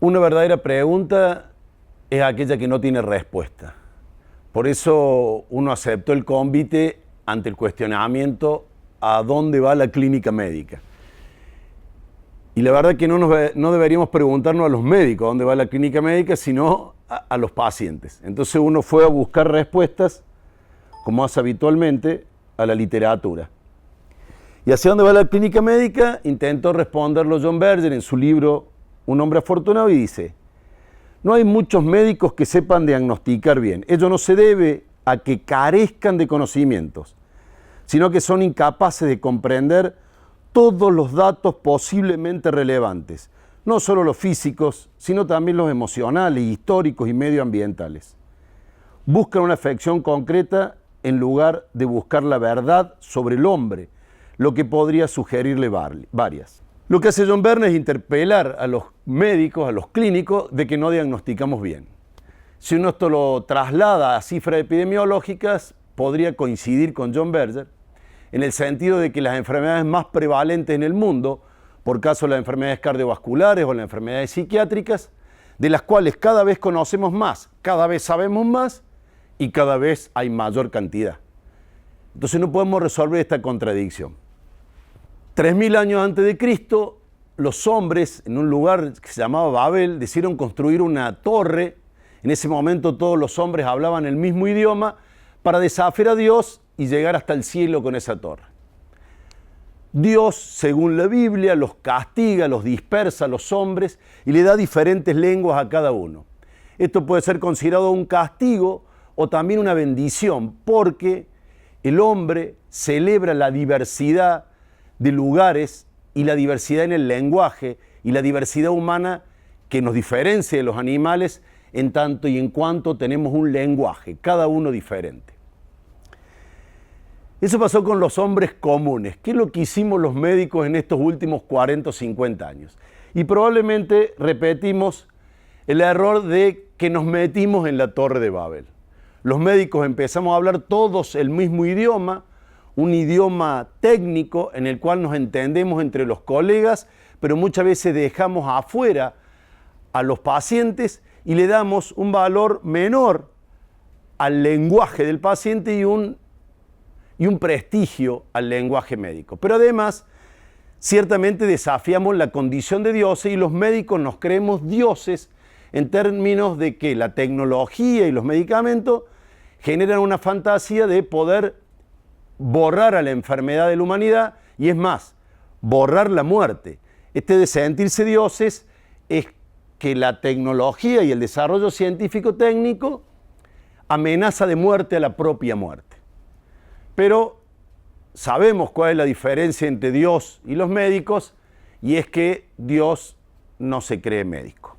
Una verdadera pregunta es aquella que no tiene respuesta. Por eso uno aceptó el convite ante el cuestionamiento a dónde va la clínica médica. Y la verdad que no deberíamos preguntarnos a los médicos a dónde va la clínica médica, sino a los pacientes. Entonces uno fue a buscar respuestas, como hace habitualmente, a la literatura. ¿Y hacia dónde va la clínica médica? Intentó responderlo John Berger en su libro Un hombre afortunado y dice: no hay muchos médicos que sepan diagnosticar bien. Ello no se debe a que carezcan de conocimientos, sino que son incapaces de comprender todos los datos posiblemente relevantes, no solo los físicos, sino también los emocionales, históricos y medioambientales. Buscan una afección concreta en lugar de buscar la verdad sobre el hombre, lo que podría sugerirle varias. Lo que hace John Berger es interpelar a los médicos, a los clínicos, de que no diagnosticamos bien. Si uno esto lo traslada a cifras epidemiológicas, podría coincidir con John Berger, en el sentido de que las enfermedades más prevalentes en el mundo, por caso las enfermedades cardiovasculares o las enfermedades psiquiátricas, de las cuales cada vez conocemos más, cada vez sabemos más y cada vez hay mayor cantidad. Entonces no podemos resolver esta contradicción. 3000 años antes de Cristo, los hombres en un lugar que se llamaba Babel decidieron construir una torre. En ese momento todos los hombres hablaban el mismo idioma para desafiar a Dios y llegar hasta el cielo con esa torre. Dios, según la Biblia, los castiga, los dispersa a los hombres y le da diferentes lenguas a cada uno. Esto puede ser considerado un castigo o también una bendición, porque el hombre celebra la diversidad de lugares y la diversidad en el lenguaje y la diversidad humana que nos diferencia de los animales en tanto y en cuanto tenemos un lenguaje, cada uno diferente. Eso pasó con los hombres comunes. ¿Qué es lo que hicimos los médicos en estos últimos 40 o 50 años? Y probablemente repetimos el error de que nos metimos en la Torre de Babel. Los médicos empezamos a hablar todos el mismo idioma, un idioma técnico en el cual nos entendemos entre los colegas, pero muchas veces dejamos afuera a los pacientes y le damos un valor menor al lenguaje del paciente y un prestigio al lenguaje médico. Pero además, ciertamente desafiamos la condición de dioses y los médicos nos creemos dioses en términos de que la tecnología y los medicamentos generan una fantasía de poder borrar a la enfermedad de la humanidad y es más, borrar la muerte. Este de sentirse dioses es que la tecnología y el desarrollo científico-técnico amenaza de muerte a la propia muerte. Pero sabemos cuál es la diferencia entre Dios y los médicos y es que Dios no se cree médico.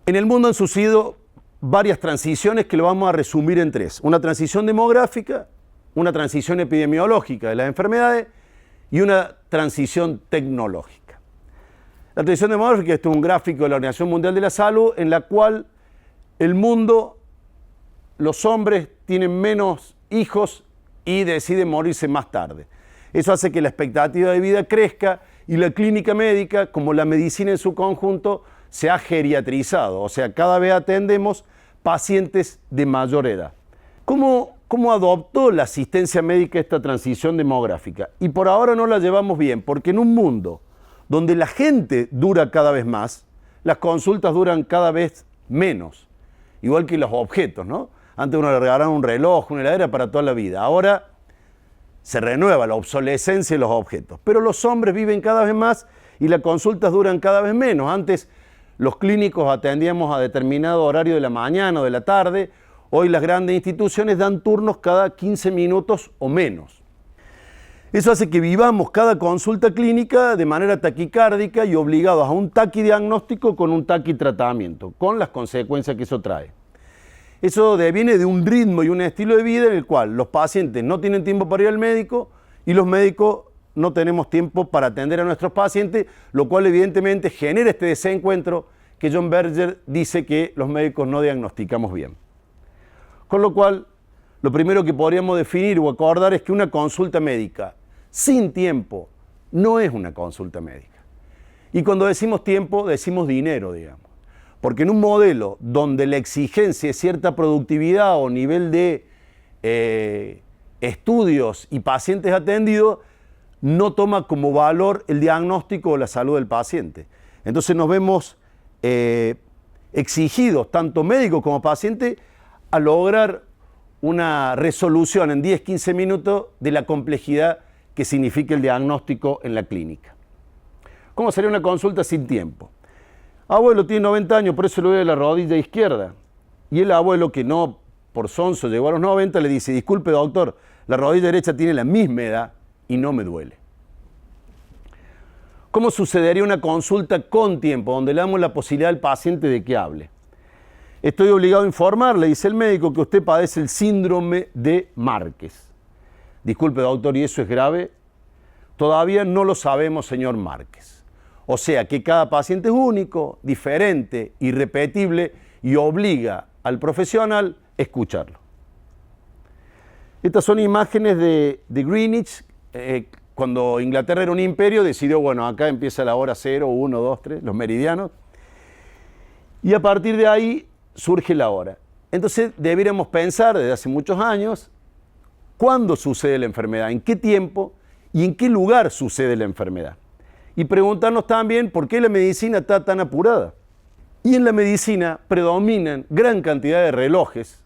En el mundo han sucedido varias transiciones que lo vamos a resumir en tres. Una transición demográfica, una transición epidemiológica de las enfermedades y una transición tecnológica. La transición demográfica, esto es un gráfico de la Organización Mundial de la Salud en la cual el mundo, los hombres tienen menos hijos y deciden morirse más tarde. Eso hace que la expectativa de vida crezca y la clínica médica, como la medicina en su conjunto, se ha geriatrizado, o sea, cada vez atendemos pacientes de mayor edad. ¿Cómo adoptó la asistencia médica esta transición demográfica? Y por ahora no la llevamos bien, porque en un mundo donde la gente dura cada vez más, las consultas duran cada vez menos, igual que los objetos, ¿no? Antes uno le regalaba un reloj, una heladera para toda la vida. Ahora se renueva la obsolescencia de los objetos. Pero los hombres viven cada vez más y las consultas duran cada vez menos. Antes los clínicos atendíamos a determinado horario de la mañana o de la tarde. Hoy las grandes instituciones dan turnos cada 15 minutos o menos. Eso hace que vivamos cada consulta clínica de manera taquicárdica y obligados a un taquidiagnóstico con un taquitratamiento, con las consecuencias que eso trae. Eso deviene de un ritmo y un estilo de vida en el cual los pacientes no tienen tiempo para ir al médico y los médicos no tenemos tiempo para atender a nuestros pacientes, lo cual evidentemente genera este desencuentro que John Berger dice que los médicos no diagnosticamos bien. Con lo cual, lo primero que podríamos definir o acordar es que una consulta médica sin tiempo no es una consulta médica. Y cuando decimos tiempo, decimos dinero, digamos. Porque en un modelo donde la exigencia es cierta productividad o nivel de estudios y pacientes atendidos, no toma como valor el diagnóstico o la salud del paciente. Entonces nos vemos exigidos, tanto médicos como pacientes, a lograr una resolución en 10-15 minutos de la complejidad que significa el diagnóstico en la clínica. ¿Cómo sería una consulta sin tiempo? Abuelo tiene 90 años, por eso le duele la rodilla izquierda. Y el abuelo, que no por sonso llegó a los 90, le dice: disculpe doctor, la rodilla derecha tiene la misma edad y no me duele. ¿Cómo sucedería una consulta con tiempo, donde le damos la posibilidad al paciente de que hable? Estoy obligado a informarle, dice el médico, que usted padece el síndrome de Márquez. Disculpe doctor, ¿y eso es grave? Todavía no lo sabemos, señor Márquez. O sea que cada paciente es único, diferente, irrepetible y obliga al profesional a escucharlo. Estas son imágenes de Greenwich. Cuando Inglaterra era un imperio, decidió, bueno, acá empieza la hora 0, 1, 2, 3, los meridianos. Y a partir de ahí surge la hora. Entonces deberíamos pensar desde hace muchos años cuándo sucede la enfermedad, en qué tiempo y en qué lugar sucede la enfermedad. Y preguntarnos también por qué la medicina está tan apurada. Y en la medicina predominan gran cantidad de relojes,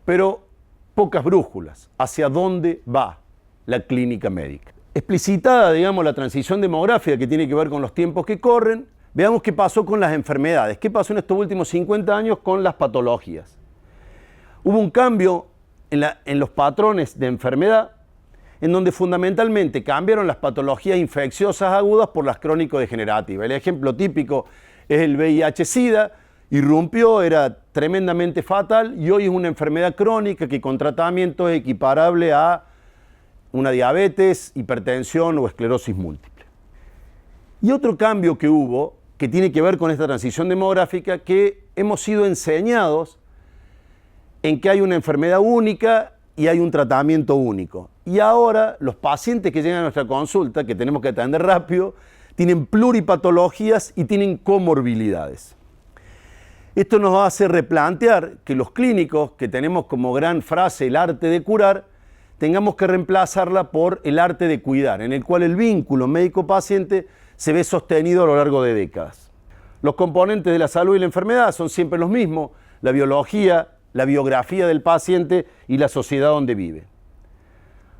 pero pocas brújulas hacia dónde va la clínica médica. Explicitada, digamos, la transición demográfica que tiene que ver con los tiempos que corren, veamos qué pasó con las enfermedades, qué pasó en estos últimos 50 años con las patologías. Hubo un cambio en los patrones de enfermedad, en donde fundamentalmente cambiaron las patologías infecciosas agudas por las crónico-degenerativas. El ejemplo típico es el VIH-Sida, irrumpió, era tremendamente fatal y hoy es una enfermedad crónica que con tratamiento es equiparable a una diabetes, hipertensión o esclerosis múltiple. Y otro cambio que hubo, que tiene que ver con esta transición demográfica, que hemos sido enseñados en que hay una enfermedad única y hay un tratamiento único. Y ahora los pacientes que llegan a nuestra consulta, que tenemos que atender rápido, tienen pluripatologías y tienen comorbilidades. Esto nos hace replantear que los clínicos, que tenemos como gran frase el arte de curar, tengamos que reemplazarla por el arte de cuidar, en el cual el vínculo médico-paciente se ve sostenido a lo largo de décadas. Los componentes de la salud y la enfermedad son siempre los mismos: la biología, la biografía del paciente y la sociedad donde vive.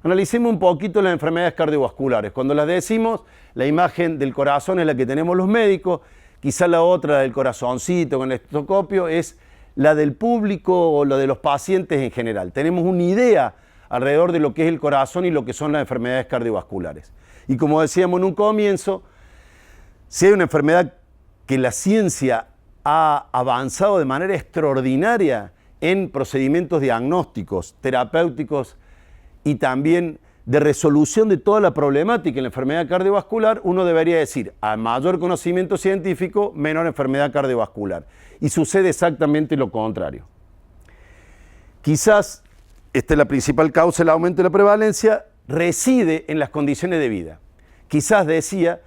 Analicemos un poquito las enfermedades cardiovasculares. Cuando las decimos, la imagen del corazón es la que tenemos los médicos, quizá la otra del corazoncito con el estetoscopio es la del público o la de los pacientes en general. Tenemos una idea alrededor de lo que es el corazón y lo que son las enfermedades cardiovasculares. Y como decíamos en un comienzo, si hay una enfermedad que la ciencia ha avanzado de manera extraordinaria en procedimientos diagnósticos, terapéuticos y también de resolución de toda la problemática en la enfermedad cardiovascular, uno debería decir, a mayor conocimiento científico, menor enfermedad cardiovascular. Y sucede exactamente lo contrario. Quizás esta es la principal causa del aumento de la prevalencia, reside en las condiciones de vida. Quizás, decía,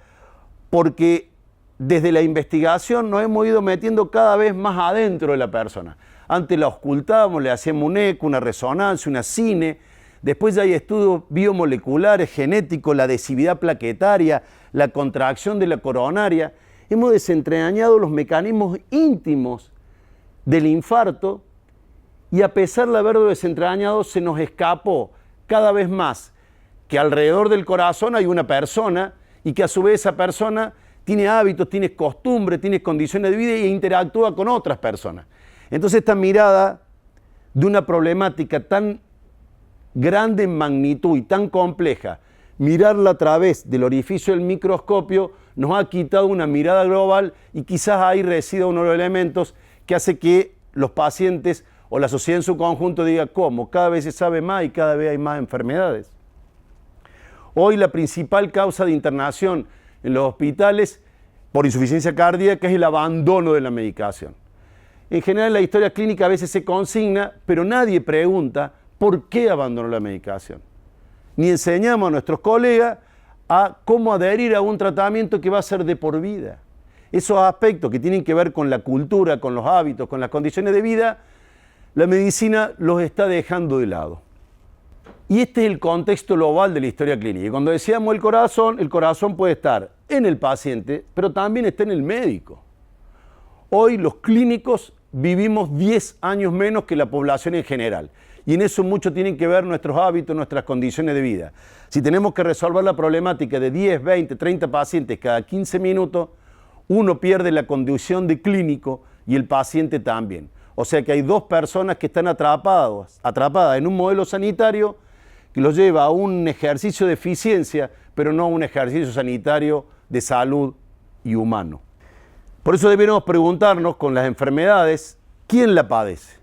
porque desde la investigación nos hemos ido metiendo cada vez más adentro de la persona. Antes la ocultábamos, le hacíamos un eco, una resonancia, una cine. Después ya hay estudios biomoleculares, genéticos, la adhesividad plaquetaria, la contracción de la coronaria. Hemos desentrañado los mecanismos íntimos del infarto y a pesar de haberlo desentrañado, se nos escapó cada vez más que alrededor del corazón hay una persona y que a su vez esa persona tiene hábitos, tiene costumbres, tiene condiciones de vida e interactúa con otras personas. Entonces esta mirada de una problemática tan grande en magnitud y tan compleja, mirarla a través del orificio del microscopio nos ha quitado una mirada global y quizás ahí resida uno de los elementos que hace que los pacientes o la sociedad en su conjunto diga ¿cómo? Cada vez se sabe más y cada vez hay más enfermedades. Hoy la principal causa de internación en los hospitales por insuficiencia cardíaca es el abandono de la medicación. En general en la historia clínica a veces se consigna, pero nadie pregunta ¿por qué abandonó la medicación? Ni enseñamos a nuestros colegas a cómo adherir a un tratamiento que va a ser de por vida. esos aspectos que tienen que ver con la cultura, con los hábitos, con las condiciones de vida, la medicina los está dejando de lado. Y este es el contexto global de la historia clínica. Y cuando decíamos el corazón puede estar en el paciente, pero también está en el médico. Hoy los clínicos vivimos 10 años menos que la población en general. Y en eso mucho tienen que ver nuestros hábitos, nuestras condiciones de vida. Si tenemos que resolver la problemática de 10, 20, 30 pacientes cada 15 minutos, uno pierde la condición de clínico y el paciente también. O sea que hay dos personas que están atrapadas en un modelo sanitario que los lleva a un ejercicio de eficiencia, pero no a un ejercicio sanitario de salud y humano. Por eso debemos preguntarnos con las enfermedades, ¿quién la padece?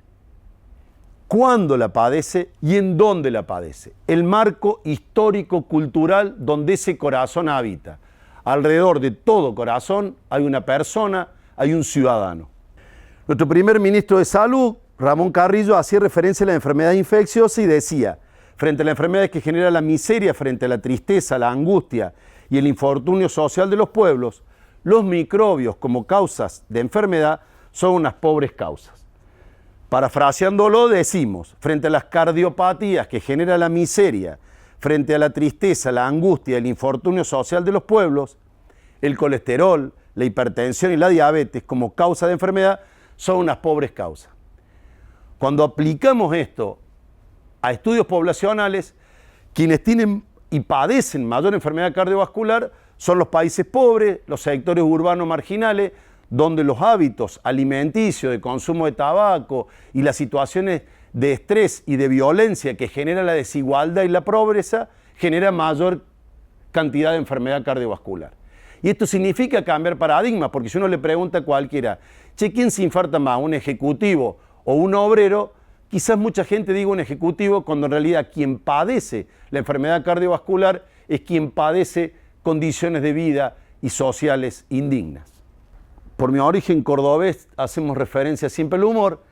¿Cuándo la padece y en dónde la padece? El marco histórico-cultural donde ese corazón habita. Alrededor de todo corazón hay una persona, hay un ciudadano. Nuestro primer ministro de Salud, Ramón Carrillo, hacía referencia a la enfermedad infecciosa y decía, frente a la enfermedad que genera la miseria, frente a la tristeza, la angustia y el infortunio social de los pueblos, los microbios como causas de enfermedad son unas pobres causas. Parafraseándolo decimos, frente a las cardiopatías que genera la miseria, frente a la tristeza, la angustia y el infortunio social de los pueblos, el colesterol, la hipertensión y la diabetes como causa de enfermedad son unas pobres causas. Cuando aplicamos esto a estudios poblacionales, quienes tienen y padecen mayor enfermedad cardiovascular son los países pobres, los sectores urbanos marginales, donde los hábitos alimenticios, de consumo de tabaco y las situaciones de estrés y de violencia que genera la desigualdad y la pobreza, genera mayor cantidad de enfermedad cardiovascular. Y esto significa cambiar paradigmas, porque si uno le pregunta a cualquiera, che, ¿quién se infarta más, un ejecutivo o un obrero? Quizás mucha gente diga un ejecutivo, cuando en realidad quien padece la enfermedad cardiovascular es quien padece condiciones de vida y sociales indignas. Por mi origen cordobés hacemos referencia siempre al humor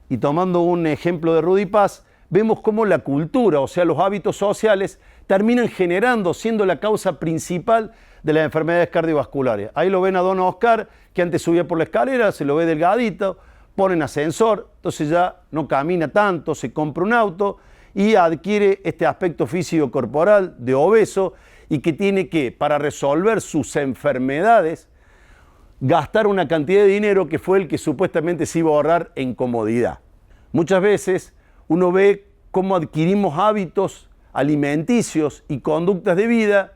y tomando un ejemplo de Rudy Paz, vemos cómo la cultura, o sea, los hábitos sociales, terminan generando, siendo la causa principal de las enfermedades cardiovasculares. Ahí lo ven a don Oscar, que antes subía por la escalera, se lo ve delgadito, ponen ascensor, entonces ya no camina tanto, se compra un auto y adquiere este aspecto físico corporal de obeso y que tiene que, para resolver sus enfermedades, gastar una cantidad de dinero que fue el que supuestamente se iba a ahorrar en comodidad. Muchas veces uno ve cómo adquirimos hábitos alimenticios y conductas de vida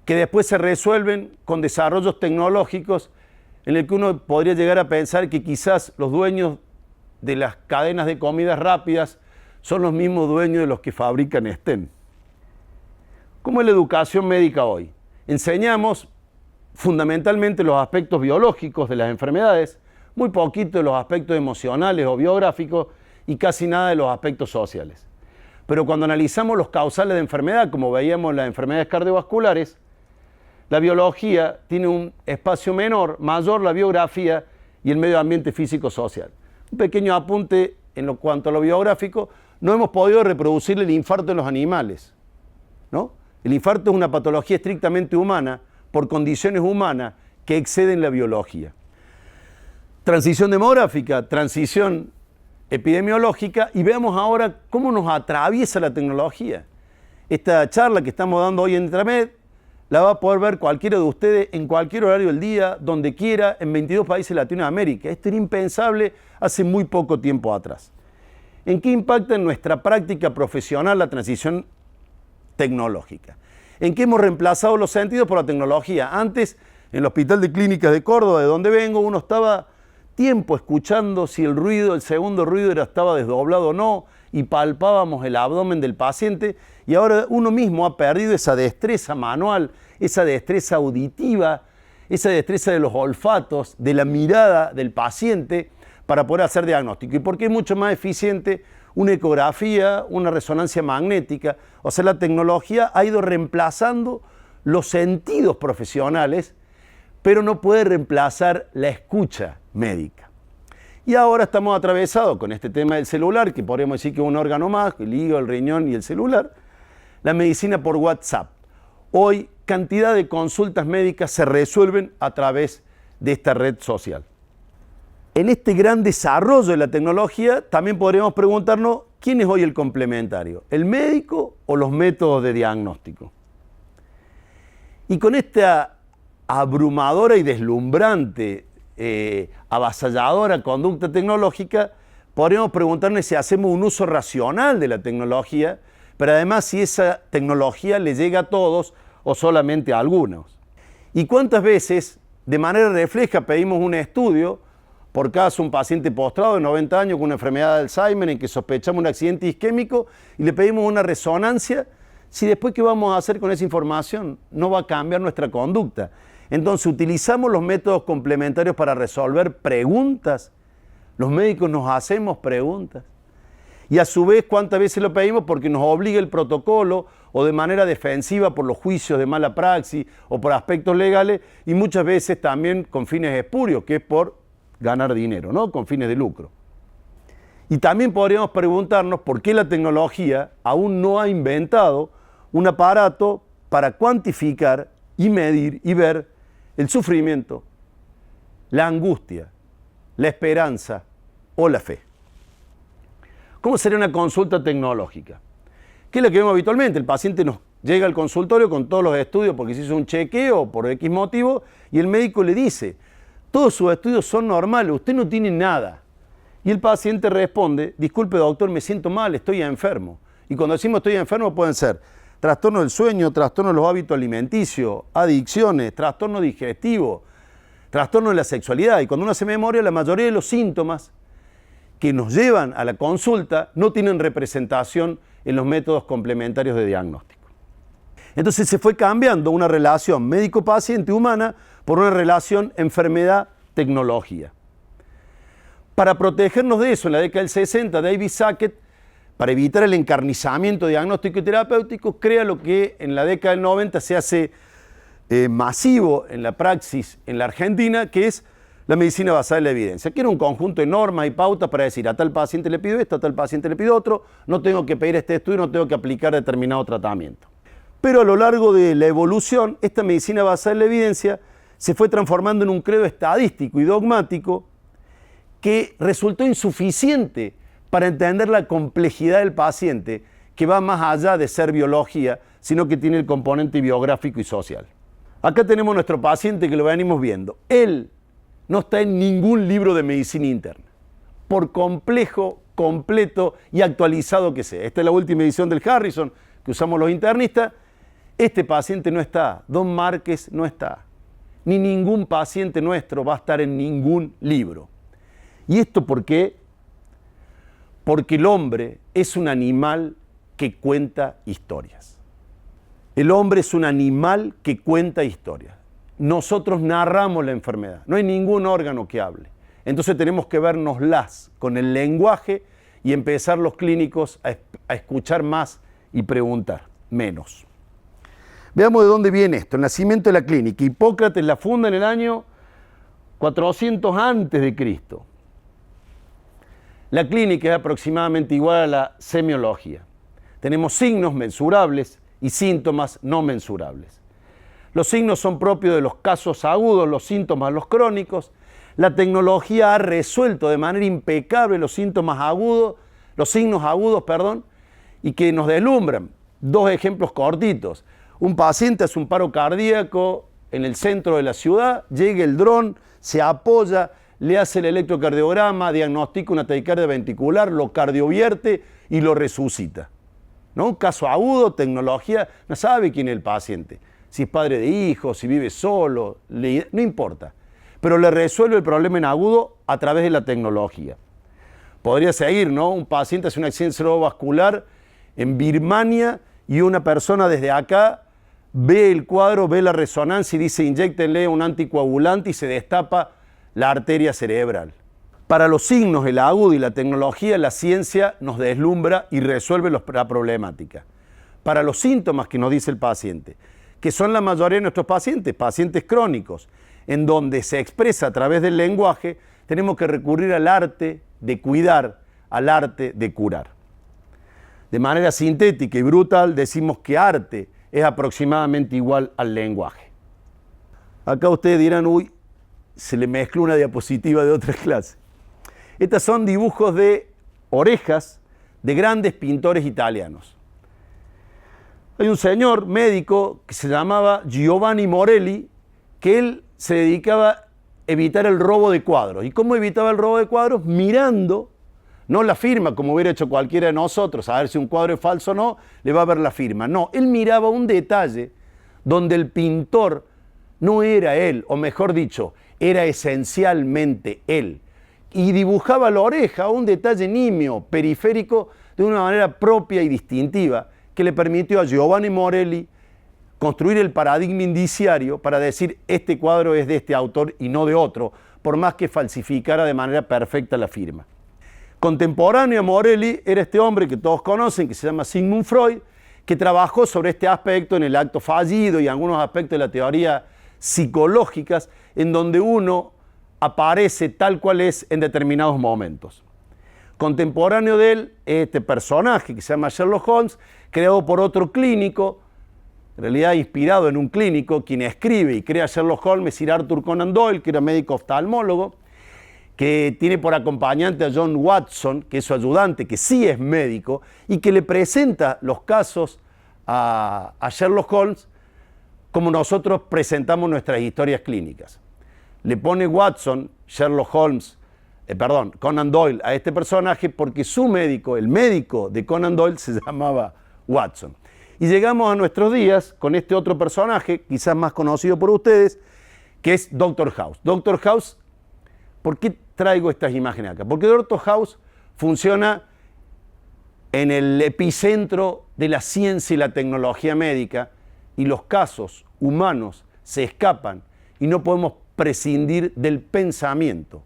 que después se resuelven con desarrollos tecnológicos en el que uno podría llegar a pensar que quizás los dueños de las cadenas de comidas rápidas son los mismos dueños de los que fabrican Estén. ¿Cómo es la educación médica hoy? Enseñamos fundamentalmente los aspectos biológicos de las enfermedades, muy poquito de los aspectos emocionales o biográficos y casi nada de los aspectos sociales. Pero cuando analizamos los causales de enfermedad, como veíamos en las enfermedades cardiovasculares, la biología tiene un espacio menor, mayor la biografía y el medio ambiente físico-social. Un pequeño apunte en cuanto a lo biográfico, no hemos podido reproducir el infarto en los animales, ¿no? El infarto es una patología estrictamente humana, por condiciones humanas que exceden la biología. Transición demográfica, transición epidemiológica, y veamos ahora cómo nos atraviesa la tecnología. Esta charla que estamos dando hoy en Intramed la va a poder ver cualquiera de ustedes en cualquier horario del día, donde quiera, en 22 países de Latinoamérica. Esto era impensable hace muy poco tiempo atrás. ¿En qué impacta en nuestra práctica profesional la transición tecnológica? ¿En qué hemos reemplazado los sentidos por la tecnología? Antes, en el Hospital de Clínicas de Córdoba, de donde vengo, uno estaba tiempo escuchando si el ruido, el segundo ruido estaba desdoblado o no, y palpábamos el abdomen del paciente, y ahora uno mismo ha perdido esa destreza manual, esa destreza auditiva, esa destreza de los olfatos, de la mirada del paciente para poder hacer diagnóstico. ¿Y por qué es mucho más eficiente una ecografía, una resonancia magnética? O sea, la tecnología ha ido reemplazando los sentidos profesionales, pero no puede reemplazar la escucha médica. Y ahora estamos atravesados con este tema del celular, que podríamos decir que es un órgano más, el hígado, el riñón y el celular, la medicina por WhatsApp. Hoy, cantidad de consultas médicas se resuelven a través de esta red social. En este gran desarrollo de la tecnología, también podríamos preguntarnos, ¿quién es hoy el complementario? ¿El médico o los métodos de diagnóstico? Y con esta abrumadora y deslumbrante, avasalladora conducta tecnológica, podríamos preguntarnos si hacemos un uso racional de la tecnología, pero además si esa tecnología le llega a todos o solamente a algunos. ¿Y cuántas veces, de manera refleja, pedimos un estudio por caso un paciente postrado de 90 años con una enfermedad de Alzheimer en que sospechamos un accidente isquémico y le pedimos una resonancia? Si después, ¿qué vamos a hacer con esa información? No va a cambiar nuestra conducta. Entonces, utilizamos los métodos complementarios para resolver preguntas. Los médicos nos hacemos preguntas. Y a su vez, ¿cuántas veces lo pedimos? Porque nos obliga el protocolo o de manera defensiva por los juicios de mala praxis o por aspectos legales, y muchas veces también con fines espurios, que es por ganar dinero, ¿no? Con fines de lucro. Y también podríamos preguntarnos por qué la tecnología aún no ha inventado un aparato para cuantificar y medir y ver el sufrimiento, la angustia, la esperanza o la fe. ¿Cómo sería una consulta tecnológica? ¿Qué es lo que vemos habitualmente? El paciente nos llega al consultorio con todos los estudios porque se hizo un chequeo por X motivo y el médico le dice, todos sus estudios son normales, usted no tiene nada. Y el paciente responde, disculpe doctor, me siento mal, estoy enfermo. Y cuando decimos estoy enfermo pueden ser trastorno del sueño, trastorno de los hábitos alimenticios, adicciones, trastorno digestivo, trastorno de la sexualidad. Y cuando uno hace memoria, la mayoría de los síntomas que nos llevan a la consulta no tienen representación en los métodos complementarios de diagnóstico. Entonces se fue cambiando una relación médico-paciente humana por una relación enfermedad-tecnología. Para protegernos de eso, en la década del 60, David Sackett, para evitar el encarnizamiento diagnóstico y terapéutico, crea lo que en la década del 90 se hace masivo en la praxis en la Argentina, que es la medicina basada en la evidencia, que era un conjunto de normas y pautas para decir, a tal paciente le pido esto, a tal paciente le pido otro, no tengo que pedir este estudio, no tengo que aplicar determinado tratamiento. Pero a lo largo de la evolución, esta medicina basada en la evidencia se fue transformando en un credo estadístico y dogmático que resultó insuficiente para entender la complejidad del paciente, que va más allá de ser biología, sino que tiene el componente biográfico y social. Acá tenemos nuestro paciente que lo venimos viendo. Él no está en ningún libro de medicina interna, por complejo, completo y actualizado que sea. Esta es la última edición del Harrison que usamos los internistas. Este paciente no está, Don Márquez no está, ni ningún paciente nuestro va a estar en ningún libro. ¿Y esto por qué? Porque el hombre es un animal que cuenta historias. El hombre es un animal que cuenta historias. Nosotros narramos la enfermedad, no hay ningún órgano que hable. Entonces tenemos que vernoslas con el lenguaje y empezar los clínicos a escuchar más y preguntar menos. Veamos de dónde viene esto, el nacimiento de la clínica. Hipócrates la funda en el año 400 antes de Cristo. La clínica es aproximadamente igual a la semiología. Tenemos signos mensurables y síntomas no mensurables. Los signos son propios de los casos agudos, los síntomas los crónicos. La tecnología ha resuelto de manera impecable los signos agudos, y que nos deslumbran. Dos ejemplos cortitos. Un paciente hace un paro cardíaco en el centro de la ciudad, llega el dron, se apoya, le hace el electrocardiograma, diagnostica una taquicardia ventricular, lo cardiovierte y lo resucita. ¿No? Un caso agudo, tecnología, no sabe quién es el paciente. Si es padre de hijos, si vive solo, no importa. Pero le resuelve el problema en agudo a través de la tecnología. Podría seguir, ¿no? Un paciente hace un accidente cerebrovascular en Birmania y una persona desde acá ve el cuadro, ve la resonancia y dice inyéctenle un anticoagulante y se destapa la arteria cerebral. Para los signos, el agudo y la tecnología, la ciencia nos deslumbra y resuelve la problemática. Para los síntomas que nos dice el paciente, que son la mayoría de nuestros pacientes crónicos, en donde se expresa a través del lenguaje, tenemos que recurrir al arte de cuidar, al arte de curar. De manera sintética y brutal decimos que arte es aproximadamente igual al lenguaje. Acá ustedes dirán, uy, se le mezcló una diapositiva de otra clase. Estos son dibujos de orejas de grandes pintores italianos. Hay un señor médico que se llamaba Giovanni Morelli, que él se dedicaba a evitar el robo de cuadros. ¿Y cómo evitaba el robo de cuadros? Mirando, no la firma, como hubiera hecho cualquiera de nosotros, a ver si un cuadro es falso o no, le va a ver la firma. No, él miraba un detalle donde el pintor no era él, o mejor dicho, era esencialmente él. Y dibujaba la oreja, un detalle nimio, periférico, de una manera propia y distintiva, que le permitió a Giovanni Morelli construir el paradigma indiciario para decir este cuadro es de este autor y no de otro, por más que falsificara de manera perfecta la firma. Contemporáneo a Morelli era este hombre que todos conocen, que se llama Sigmund Freud, que trabajó sobre este aspecto en el acto fallido y algunos aspectos de la teoría psicológicas, en donde uno aparece tal cual es en determinados momentos. Contemporáneo de él es este personaje que se llama Sherlock Holmes, creado por otro clínico, en realidad inspirado en un clínico. Quien escribe y crea Sherlock Holmes es Sir Arthur Conan Doyle, que era médico oftalmólogo, que tiene por acompañante a John Watson, que es su ayudante, que sí es médico, y que le presenta los casos a Sherlock Holmes como nosotros presentamos nuestras historias clínicas. Le pone Watson, Conan Doyle a este personaje porque su médico, el médico de Conan Doyle, se llamaba Watson. Y llegamos a nuestros días con este otro personaje, quizás más conocido por ustedes, que es Dr. House. Dr. House, ¿por qué traigo estas imágenes acá? Porque Dr. House funciona en el epicentro de la ciencia y la tecnología médica, y los casos humanos se escapan y no podemos prescindir del pensamiento,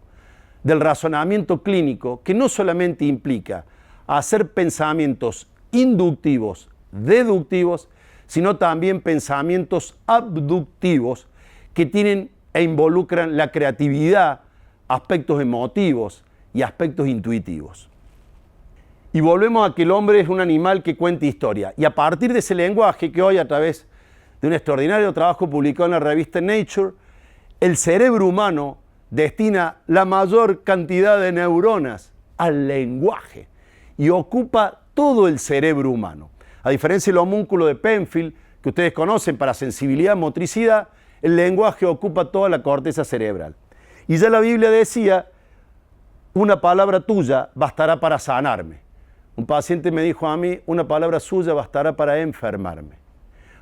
del razonamiento clínico, que no solamente implica hacer pensamientos inductivos, deductivos, sino también pensamientos abductivos que tienen e involucran la creatividad, aspectos emotivos y aspectos intuitivos. Y volvemos a que el hombre es un animal que cuenta historia. Y a partir de ese lenguaje que hoy, a través de un extraordinario trabajo publicado en la revista Nature, el cerebro humano destina la mayor cantidad de neuronas al lenguaje y ocupa todo el cerebro humano. A diferencia del homúnculo de Penfield, que ustedes conocen para sensibilidad, motricidad, el lenguaje ocupa toda la corteza cerebral. Y ya la Biblia decía, una palabra tuya bastará para sanarme. Un paciente me dijo a mí, una palabra suya bastará para enfermarme.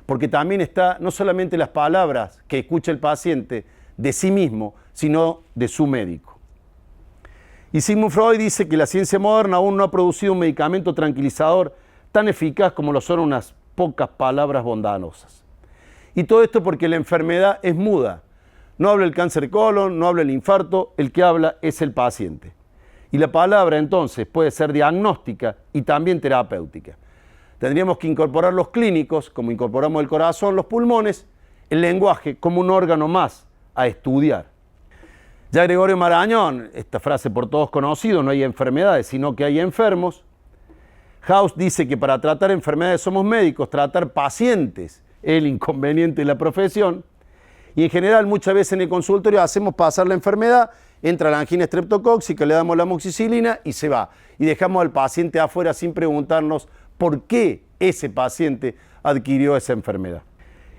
Porque también está no solamente las palabras que escucha el paciente de sí mismo, sino de su médico. Y Sigmund Freud dice que la ciencia moderna aún no ha producido un medicamento tranquilizador tan eficaz como lo son unas pocas palabras bondadosas. Y todo esto porque la enfermedad es muda. No habla el cáncer de colon, no habla el infarto, el que habla es el paciente. Y la palabra entonces puede ser diagnóstica y también terapéutica. Tendríamos que incorporar los clínicos, como incorporamos el corazón, los pulmones, el lenguaje como un órgano más a estudiar. Ya Gregorio Marañón, esta frase por todos conocido, no hay enfermedades, sino que hay enfermos. House dice que para tratar enfermedades somos médicos, tratar pacientes es el inconveniente de la profesión. Y en general muchas veces en el consultorio hacemos pasar la enfermedad, entra la angina estreptocóxica, le damos la amoxicilina y se va. Y dejamos al paciente afuera sin preguntarnos por qué ese paciente adquirió esa enfermedad.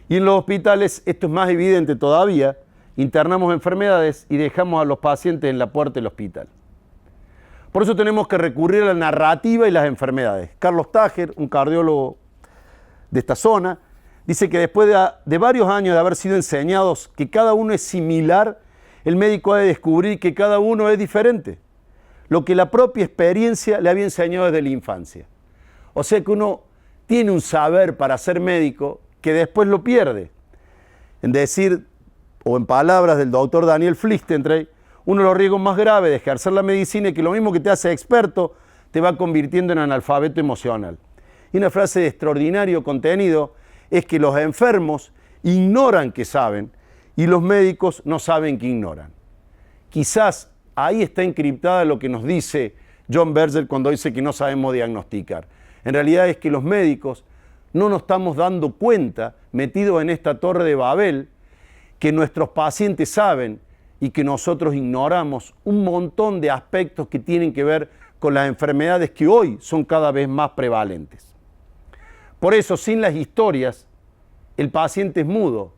Y en los hospitales esto es más evidente todavía. Internamos enfermedades y dejamos a los pacientes en la puerta del hospital. Por eso tenemos que recurrir a la narrativa y las enfermedades. Carlos Tager, un cardiólogo de esta zona, dice que después de varios años de haber sido enseñados que cada uno es similar, el médico ha de descubrir que cada uno es diferente. Lo que la propia experiencia le había enseñado desde la infancia. O sea que uno tiene un saber para ser médico que después lo pierde. En decir, o en palabras del doctor Daniel Flichtentrey, uno de los riesgos más graves de ejercer la medicina es que lo mismo que te hace experto, te va convirtiendo en analfabeto emocional. Y una frase de extraordinario contenido es que los enfermos ignoran que saben y los médicos no saben que ignoran. Quizás ahí está encriptada lo que nos dice John Berger cuando dice que no sabemos diagnosticar. En realidad es que los médicos no nos estamos dando cuenta, metidos en esta torre de Babel, que nuestros pacientes saben y que nosotros ignoramos un montón de aspectos que tienen que ver con las enfermedades que hoy son cada vez más prevalentes. Por eso, sin las historias, el paciente es mudo,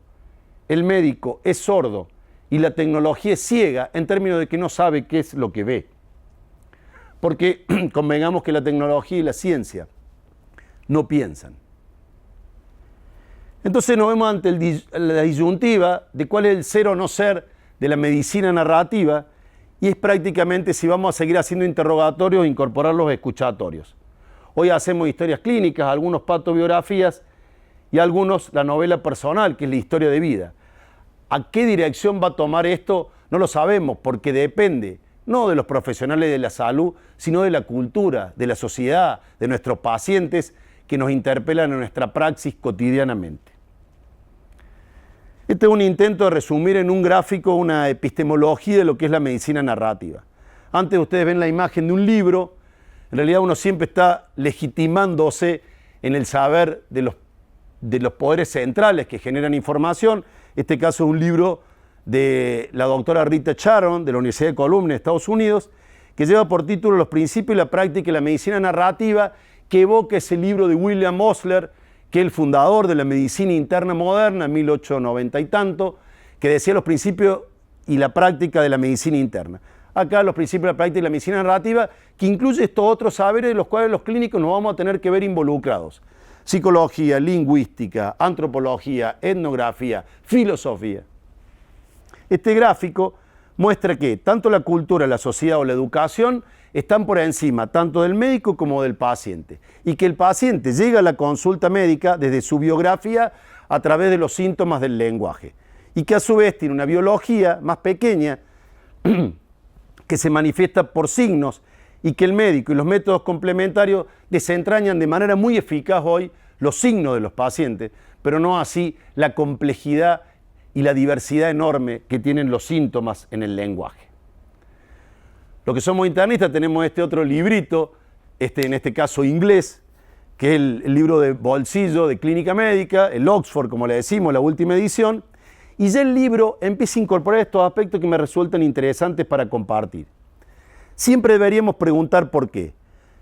el médico es sordo y la tecnología es ciega en términos de que no sabe qué es lo que ve. Porque convengamos que la tecnología y la ciencia no piensan. Entonces nos vemos ante la disyuntiva de cuál es el ser o no ser de la medicina narrativa, y es prácticamente si vamos a seguir haciendo interrogatorios o incorporar los escuchatorios. Hoy hacemos historias clínicas, algunos patobiografías y algunos la novela personal, que es la historia de vida. ¿A qué dirección va a tomar esto? No lo sabemos, porque depende no de los profesionales de la salud, sino de la cultura, de la sociedad, de nuestros pacientes que nos interpelan en nuestra praxis cotidianamente. Este es un intento de resumir en un gráfico una epistemología de lo que es la medicina narrativa. Antes ustedes ven la imagen de un libro, en realidad uno siempre está legitimándose en el saber de los poderes centrales que generan información. Este caso es un libro de la doctora Rita Charon, de la Universidad de Columbia, de Estados Unidos, que lleva por título Los principios y la práctica de la medicina narrativa, que evoca ese libro de William Osler, que es el fundador de la medicina interna moderna, en 1890 y tanto, que decía los principios y la práctica de la medicina interna. Acá los principios de la práctica de la medicina narrativa, que incluye estos otros saberes de los cuales los clínicos nos vamos a tener que ver involucrados. Psicología, lingüística, antropología, etnografía, filosofía. Este gráfico muestra que tanto la cultura, la sociedad o la educación están por encima tanto del médico como del paciente, y que el paciente llega a la consulta médica desde su biografía a través de los síntomas del lenguaje, y que a su vez tiene una biología más pequeña que se manifiesta por signos, y que el médico y los métodos complementarios desentrañan de manera muy eficaz hoy los signos de los pacientes, pero no así la complejidad y la diversidad enorme que tienen los síntomas en el lenguaje. Los que somos internistas tenemos este otro librito, en este caso inglés, que es el libro de bolsillo de clínica médica, el Oxford, como le decimos, la última edición, y ya el libro empieza a incorporar estos aspectos que me resultan interesantes para compartir. Siempre deberíamos preguntar por qué.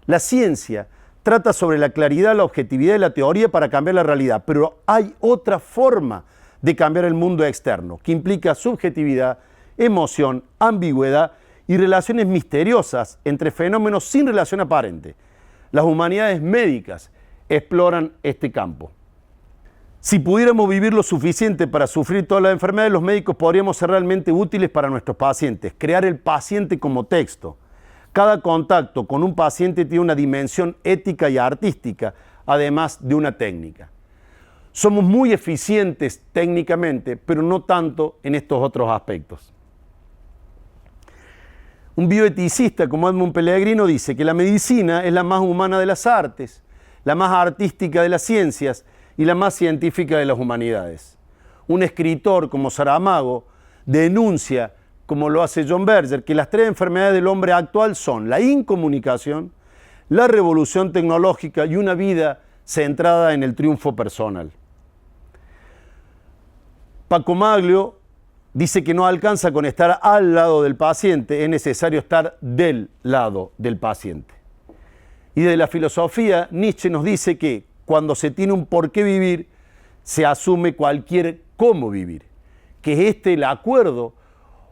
La ciencia trata sobre la claridad, la objetividad y la teoría para cambiar la realidad, pero hay otra forma de cambiar el mundo externo, que implica subjetividad, emoción, ambigüedad y relaciones misteriosas entre fenómenos sin relación aparente. Las humanidades médicas exploran este campo. Si pudiéramos vivir lo suficiente para sufrir todas las enfermedades, los médicos podríamos ser realmente útiles para nuestros pacientes, crear el paciente como texto. Cada contacto con un paciente tiene una dimensión ética y artística, además de una técnica. Somos muy eficientes técnicamente, pero no tanto en estos otros aspectos. Un bioeticista como Edmund Pellegrino dice que la medicina es la más humana de las artes, la más artística de las ciencias y la más científica de las humanidades. Un escritor como Saramago denuncia, como lo hace John Berger, que las tres enfermedades del hombre actual son la incomunicación, la revolución tecnológica y una vida centrada en el triunfo personal. Paco Maglio dice que no alcanza con estar al lado del paciente, es necesario estar del lado del paciente. Y desde la filosofía, Nietzsche nos dice que cuando se tiene un por qué vivir, se asume cualquier cómo vivir, que es el acuerdo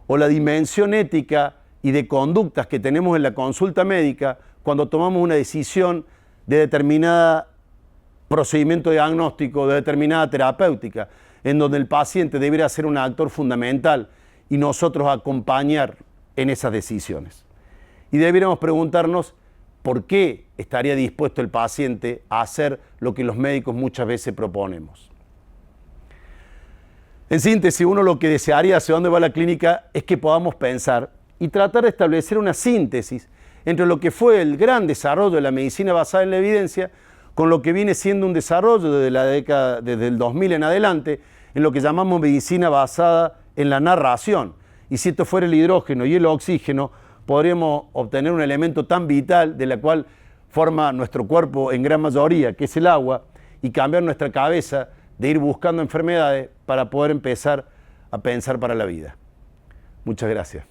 o la dimensión ética y de conductas que tenemos en la consulta médica cuando tomamos una decisión de determinado procedimiento diagnóstico, de determinada terapéutica, en donde el paciente debería ser un actor fundamental y nosotros acompañar en esas decisiones. Y deberíamos preguntarnos por qué estaría dispuesto el paciente a hacer lo que los médicos muchas veces proponemos. En síntesis, uno lo que desearía hacia dónde va la clínica es que podamos pensar y tratar de establecer una síntesis entre lo que fue el gran desarrollo de la medicina basada en la evidencia con lo que viene siendo un desarrollo desde el 2000 en adelante, en lo que llamamos medicina basada en la narración. Y si esto fuera el hidrógeno y el oxígeno, podríamos obtener un elemento tan vital de la cual forma nuestro cuerpo en gran mayoría, que es el agua, y cambiar nuestra cabeza de ir buscando enfermedades para poder empezar a pensar para la vida. Muchas gracias.